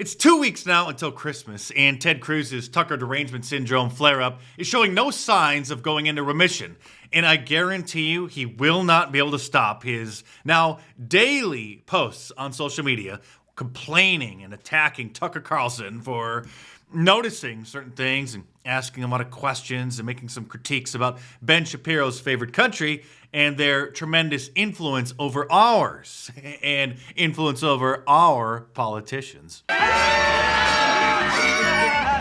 It's 2 weeks now until Christmas, and Ted Cruz's Tucker derangement syndrome flare-up is showing no signs of going into remission. And I guarantee you he will not be able to stop his now daily posts on social media complaining and attacking Tucker Carlson for noticing certain things and asking him a lot of questions and making some critiques about Ben Shapiro's favorite country and their tremendous influence over ours and influence over our politicians.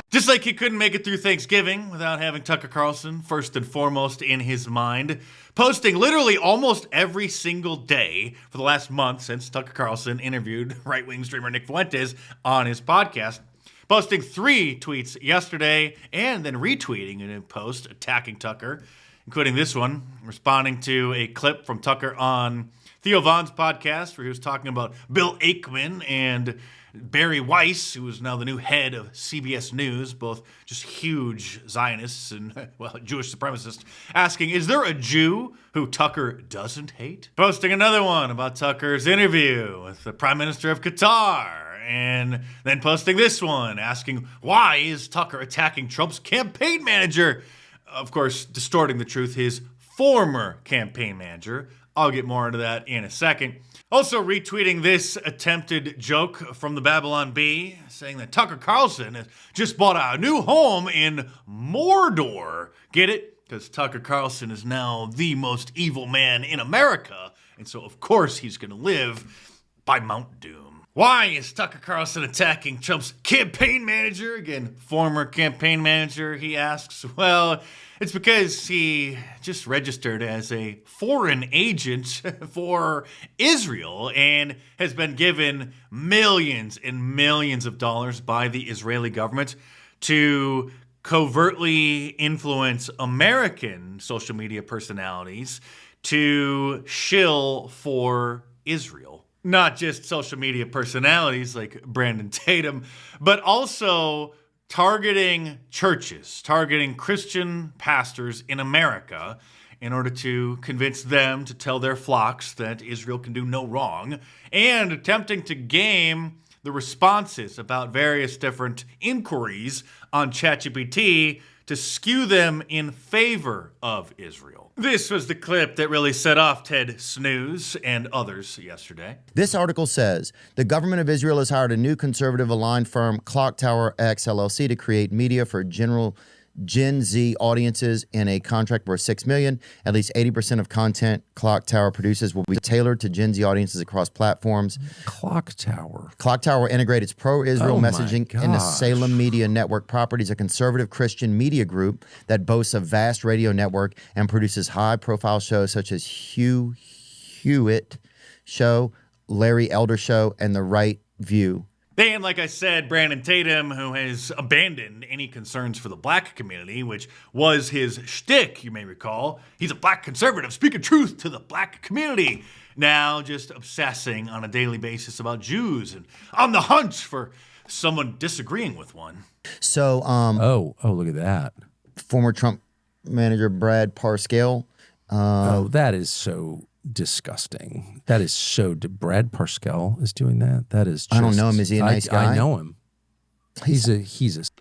Just like he couldn't make it through Thanksgiving without having Tucker Carlson first and foremost in his mind, posting literally almost every single day for the last month since Tucker Carlson interviewed right-wing streamer Nick Fuentes on his podcast, posting 3 tweets yesterday and then retweeting a post attacking Tucker, including this one, responding to a clip from Tucker on Theo Vaughn's podcast where he was talking about Bill Aikman and Barry Weiss, who is now the new head of CBS News, both just huge Zionists and, well, Jewish supremacists, asking, is there a Jew who Tucker doesn't hate? Posting another one about Tucker's interview with the Prime Minister of Qatar, and then posting this one asking, why is Tucker attacking Trump's campaign manager? Of course, distorting the truth, his former campaign manager. I'll get more into that in a second. Also retweeting this attempted joke from the Babylon Bee, saying that Tucker Carlson has just bought a new home in Mordor. Get it? Because Tucker Carlson is now the most evil man in America, and so of course he's going to live by Mount Doom. Why is Tucker Carlson attacking Trump's campaign manager? Again, former campaign manager, he asks. Well, it's because he just registered as a foreign agent for Israel and has been given millions and millions of dollars by the Israeli government to covertly influence American social media personalities to shill for Israel. Not just social media personalities like Brandon Tatum, but also targeting churches, targeting Christian pastors in America in order to convince them to tell their flocks that Israel can do no wrong, and attempting to game the responses about various different inquiries on ChatGPT to skew them in favor of Israel. This was the clip that really set off Ted Snooze and others yesterday. This article says, the government of Israel has hired a new conservative-aligned firm, Clock Tower X LLC, to create media for general Gen Z audiences in a contract worth $6 million. At least 80% of content Clock Tower produces will be tailored to Gen Z audiences across platforms. Clock Tower. Clock Tower will integrate its pro-Israel messaging into Salem Media Network Properties, a conservative Christian media group that boasts a vast radio network and produces high-profile shows such as Hugh Hewitt Show, Larry Elder Show, and The Right View. And like I said, Brandon Tatum, who has abandoned any concerns for the black community, which was his shtick, you may recall. He's a black conservative speaking truth to the black community. Now just obsessing on a daily basis about Jews and on the hunt for someone disagreeing with one. So, oh, look at that. Former Trump manager Brad Parscale. That is so disgusting. That is so. Brad Parscale is doing that. That is. Just, I don't know him. Is he a nice guy? I know him.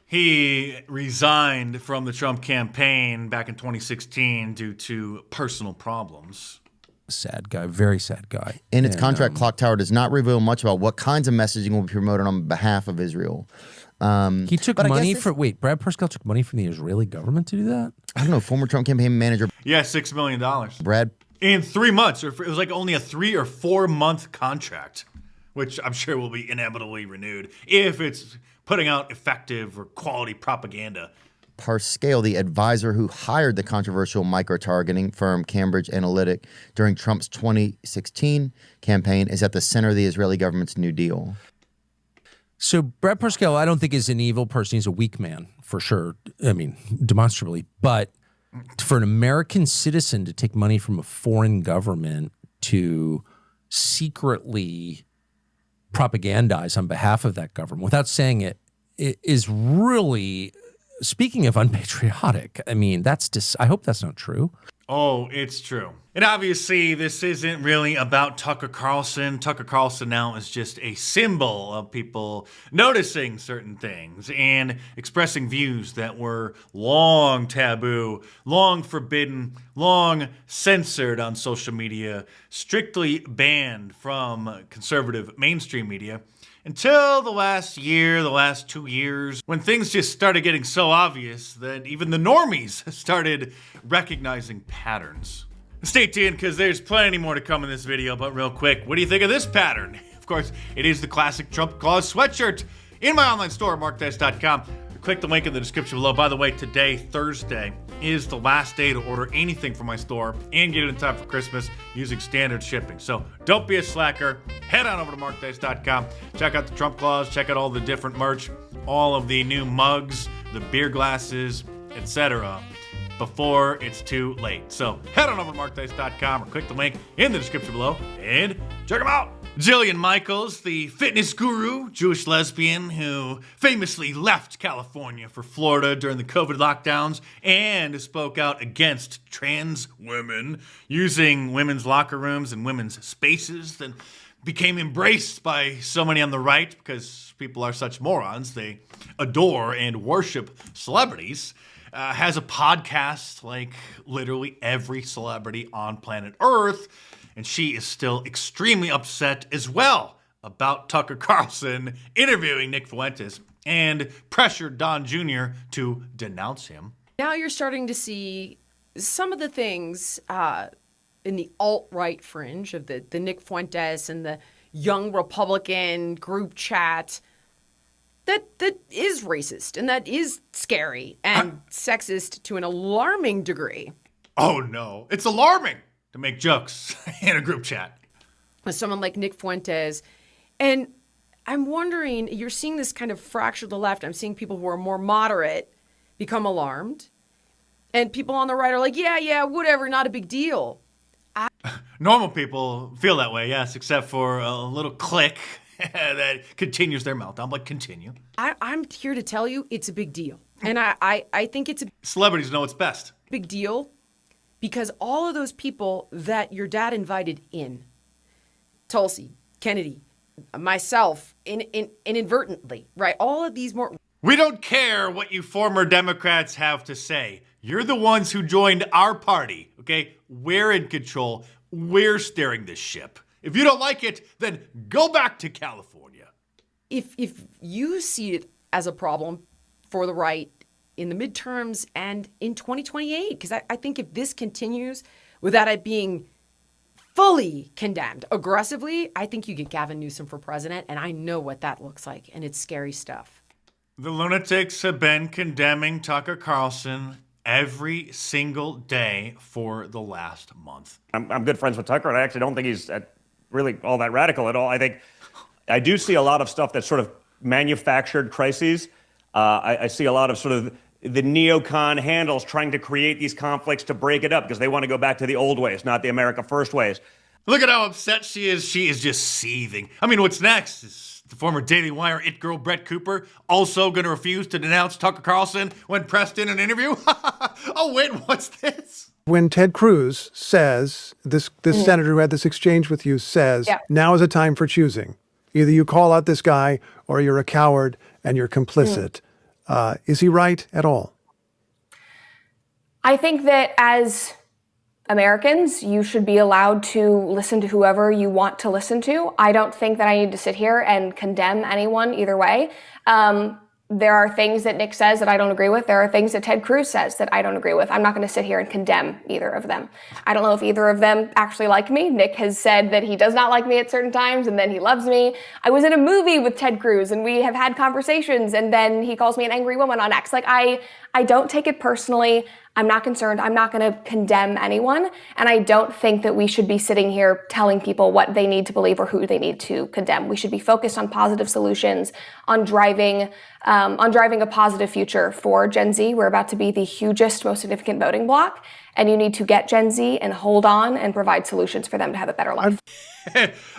He resigned from the Trump campaign back in 2016 due to personal problems. Sad guy, very sad guy. In its contract, Clock Tower does not reveal much about what kinds of messaging will be promoted on behalf of Israel. He took money for. Wait, Brad Parscale took money from the Israeli government to do that? I don't know. Former Trump campaign manager. Yeah, $6 million. Brad. In 3 months, or it was like only a 3 or 4 month contract, which I'm sure will be inevitably renewed if it's putting out effective or quality propaganda. Parscale, the advisor who hired the controversial micro-targeting firm Cambridge Analytic during Trump's 2016 campaign, is at the center of the Israeli government's New Deal. So Brad Parscale, I don't think is an evil person. He's a weak man, for sure. I mean, demonstrably. But for an American citizen to take money from a foreign government to secretly propagandize on behalf of that government without saying it is really, speaking of unpatriotic, I mean, I hope that's not true. Oh, it's true. And obviously, this isn't really about Tucker Carlson. Tucker Carlson now is just a symbol of people noticing certain things and expressing views that were long taboo, long forbidden, long censored on social media, strictly banned from conservative mainstream media. Until the last year, the last 2 years, when things just started getting so obvious that even the normies started recognizing patterns. Stay tuned, because there's plenty more to come in this video, but real quick, what do you think of this pattern? Of course, it is the classic Trump Claus sweatshirt in my online store, markdice.com. Click the link in the description below. By the way, today, Thursday, is the last day to order anything from my store and get it in time for Christmas using standard shipping. So don't be a slacker. Head on over to markdice.com. Check out the Trump Claus. Check out all the different merch, all of the new mugs, the beer glasses, etc. before it's too late. So head on over to markdice.com or click the link in the description below and check them out. Jillian Michaels, the fitness guru, Jewish lesbian who famously left California for Florida during the COVID lockdowns and spoke out against trans women using women's locker rooms and women's spaces, then became embraced by so many on the right because people are such morons. They adore and worship celebrities. Has a podcast like literally every celebrity on planet Earth. And she is still extremely upset as well about Tucker Carlson interviewing Nick Fuentes and pressured Don Jr. to denounce him. Now you're starting to see some of the things in the alt-right fringe of the Nick Fuentes and the young Republican group chat that is racist and that is scary and sexist to an alarming degree. Oh no, it's alarming to make jokes in a group chat with someone like Nick Fuentes. And I'm wondering, you're seeing this kind of fracture of the left. I'm seeing people who are more moderate become alarmed. And people on the right are like, yeah, whatever, not a big deal. Normal people feel that way, yes, except for a little clique that continues their meltdown. But continue. I'm here to tell you it's a big deal. And I think it's a celebrities know it's best. Big deal. Because all of those people that your dad invited in, Tulsi, Kennedy, myself, inadvertently, right? All of these more. We don't care what you former Democrats have to say. You're the ones who joined our party, okay? We're in control. We're steering this ship. If you don't like it, then go back to California. If you see it as a problem for the right in the midterms and in 2028, because I think if this continues without it being fully condemned aggressively, I think you get Gavin Newsom for president, and I know what that looks like, and it's scary stuff. The lunatics have been condemning Tucker Carlson every single day for the last month. I'm good friends with Tucker, and I actually don't think he's really all that radical at all. I do see a lot of stuff that's sort of manufactured crises. I see a lot of sort of the neocon handles trying to create these conflicts to break it up because they want to go back to the old ways, not the America First ways. Look at how upset she is. She is just seething. I mean, what's next? Is the former Daily Wire it girl Brett Cooper also going to refuse to denounce Tucker Carlson when pressed in an interview? Oh, wait, what's this? When Ted Cruz says, this senator who had this exchange with you says, now is a time for choosing. Either you call out this guy or you're a coward and you're complicit. Is he right at all? I think that as Americans, you should be allowed to listen to whoever you want to listen to. I don't think that I need to sit here and condemn anyone either way. There are things that Nick says that I don't agree with. There are things that Ted Cruz says that I don't agree with. I'm not going to sit here and condemn either of them. I don't know if either of them actually like me. Nick has said that he does not like me at certain times and then he loves me. I was in a movie with Ted Cruz and we have had conversations and then he calls me an angry woman on X. Like I don't take it personally. I'm not concerned. I'm not going to condemn anyone. And I don't think that we should be sitting here telling people what they need to believe or who they need to condemn. We should be focused on positive solutions, on driving a positive future for Gen Z. We're about to be the hugest, most significant voting bloc. And you need to get Gen Z and hold on and provide solutions for them to have a better life.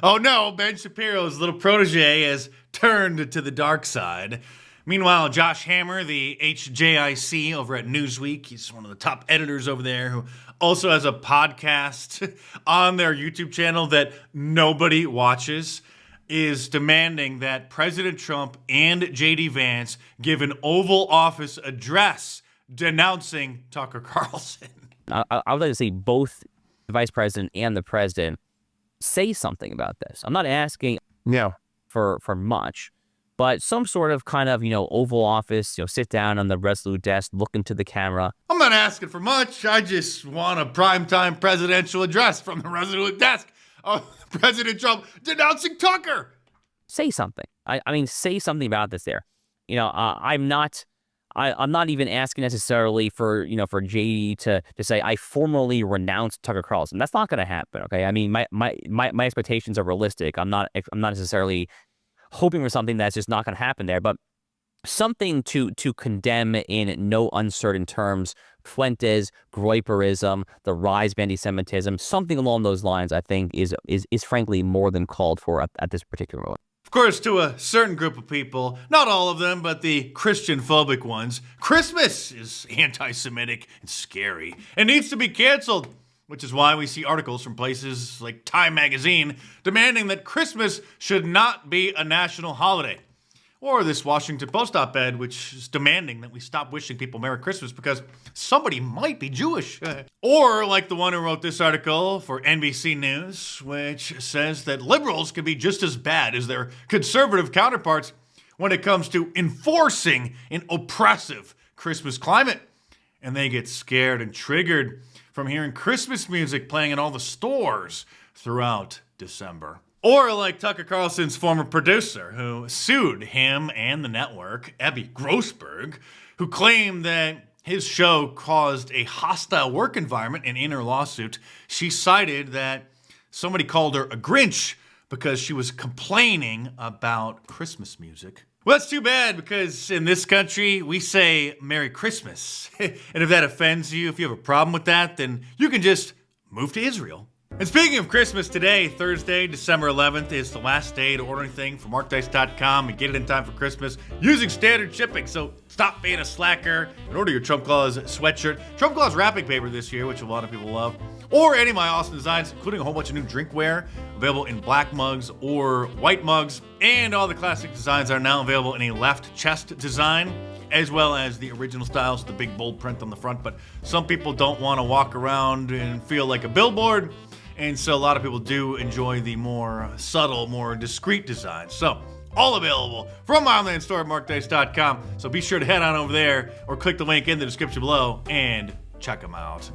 Oh no, Ben Shapiro's little protege has turned to the dark side. Meanwhile, Josh Hammer, the HJIC over at Newsweek, he's one of the top editors over there who also has a podcast on their YouTube channel that nobody watches, is demanding that President Trump and J.D. Vance give an Oval Office address denouncing Tucker Carlson. I would like to see both the vice president and the president say something about this. I'm not asking for much, but some sort of kind of, Oval Office, sit down on the Resolute desk, look into the camera. I'm not asking for much. I just want a primetime presidential address from the Resolute desk of President Trump denouncing Tucker. Say something. I mean, say something about this there. I'm not even asking necessarily for JD to say I formally renounce Tucker Carlson. That's not going to happen. Okay. I mean, my expectations are realistic. I'm not necessarily hoping for something that's just not going to happen there, but something to condemn in no uncertain terms Fuentes, Groyperism, the rise of anti-Semitism, something along those lines, I think is frankly more than called for at this particular moment. Of course, to a certain group of people, not all of them, but the Christian-phobic ones, Christmas is anti-Semitic and scary and needs to be canceled, which is why we see articles from places like Time magazine demanding that Christmas should not be a national holiday. Or this Washington Post op-ed, which is demanding that we stop wishing people Merry Christmas because somebody might be Jewish. Or like the one who wrote this article for NBC News, which says that liberals can be just as bad as their conservative counterparts when it comes to enforcing an oppressive Christmas climate. And they get scared and triggered from hearing Christmas music playing in all the stores throughout December. Or like Tucker Carlson's former producer, who sued him and the network, Abby Grossberg, who claimed that his show caused a hostile work environment. And in her lawsuit, she cited that somebody called her a Grinch because she was complaining about Christmas music. Well, that's too bad, because in this country, we say Merry Christmas. And if that offends you, if you have a problem with that, then you can just move to Israel. And speaking of Christmas, today, Thursday, December 11th, is the last day to order anything from markdice.com and get it in time for Christmas using standard shipping. So stop being a slacker and order your Trump Claus sweatshirt, Trump Claus wrapping paper this year, which a lot of people love, or any of my awesome designs, including a whole bunch of new drinkware available in black mugs or white mugs. And all the classic designs are now available in a left chest design, as well as the original styles, the big bold print on the front. But some people don't want to walk around and feel like a billboard. And so a lot of people do enjoy the more subtle, more discreet designs. So all available from my online store at markdice.com. So be sure to head on over there or click the link in the description below and check them out.